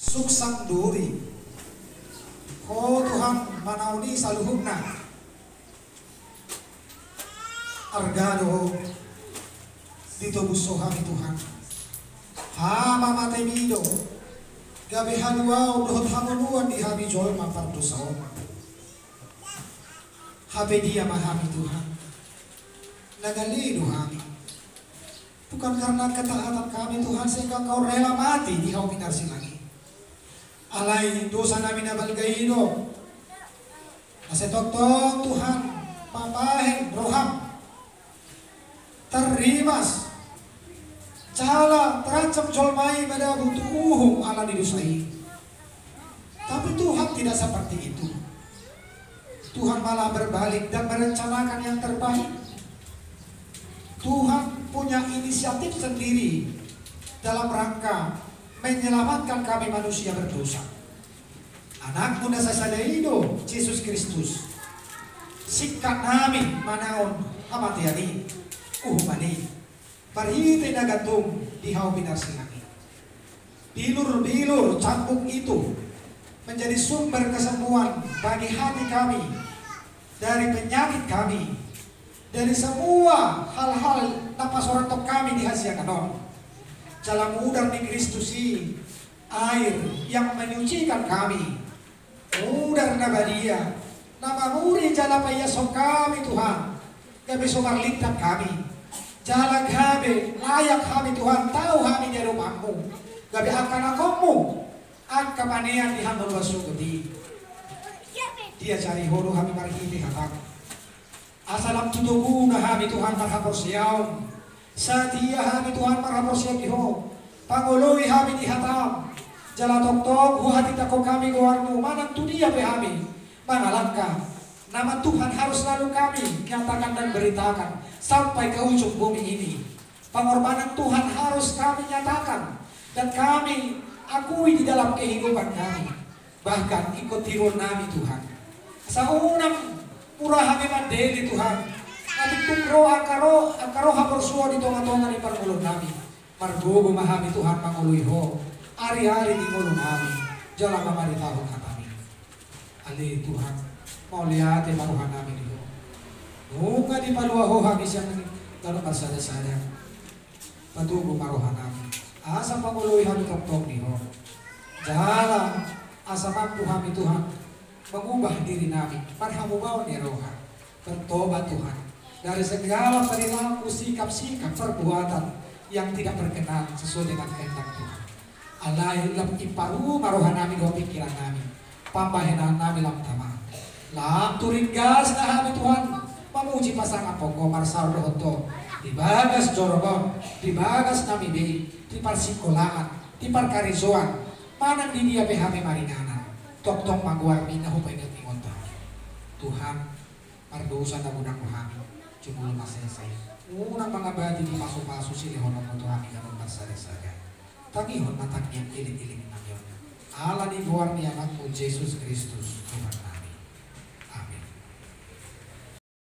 suksang duri. Oh Tuhan manauni saluhugna. Argado dito buso kami Tuhan. Ha mama temido. Gabi haluaw dohot hamunuan di habi jol mapardusaw. Habe dia mahami Tuhan. Nagalido kami. Bukan karena ketaatan kami Tuhan sehingga kau rela mati di kau pinarsi lagi. Alay dosa namin na balgaido. Nasetotong Tuhan papahin roham. Terimas. Cala terancam jolmai pada butuh ala didusai. Tapi Tuhan tidak seperti itu. Tuhan malah berbalik dan merencanakan yang terbaik. Tuhan punya inisiatif sendiri dalam rangka menyelamatkan kami manusia berdosa. Anak muda sasadaido Yesus Kristus sikat nami manaon amatiani mani parhite nagatung di hau binar silaki. Bilur-bilur cambuk itu menjadi sumber kesembuhan bagi hati kami dari penyakit kami, dari semua hal-hal napas orang tok kami dihasiakan. Jalan udar di Kristusi, air yang menyucikan kami, udar nabadia, nama muri jalan payasok kami Tuhan, kami sumar lintak kami, jalan kami layak kami Tuhan, tahu kami di rumahmu, kami akan akommu, ang kapanean di hambal wasugudi. Dia cari horo kami marhiti hatak. Asalam tutubu na kami Tuhan marhaporsiyaw. Sa dia kami Tuhan marhaporsiyaw iho. Panguloy kami di hatam. Jalatoktok huhatit ako kami guarno. Manang tu dia pe kami. Mangalangka. Nama Tuhan harus selalu kami nyatakan dan beritakan. Sampai ke ujung bumi ini. Pengorbanan Tuhan harus kami nyatakan. Dan kami akui di dalam kehidupan kami. Bahkan ikut tirul nami Tuhan. Sa unang murah kami mandeli Tuhan. Natik tungro akaro haporsuo di tonga-tonga ni parmulong nami. Margo bumahami Tuhan manguluy ho. Ari-ari di mulong nami. Jalan mamaritaho kami. Ali Tuhan. Mau lihat maruhan nami dito. Nunga di paluaho kami siya lalu marsada-sada. Patugo maruhan nami. Asa panguloy kami tok-tok ni ho. Jalan asa mampu kami Tuhan. Mengubah diri namin, parhamubaw ni roha, bertobat Tuhan dari segala perilaku, sikap-sikap, perbuatan yang tidak berkenan sesuai dengan kehendak Tuhan. Alai lam iparu maroha namin do pikiran namin, pambahenan namin lam tama. Lam turing gas na kami Tuhan, mamuji pasang apoko marsar rohoto, dibagas jorogon, dibagas namibi, di parsikolahan, di parkarizoan, manang di dia behame marinana. Tok-tok maguarmi na hupay na tingonta. Tuhan, pardosa na munang kuhami. Cumul masesay. Unang mga bati di paso-paso silihon ang mutuhami na ng marsari-sari. Tangihon matak niyang iling-iling ng yun. Ala ni buwar ni anak mo, Jesus Kristus, Tuhan na.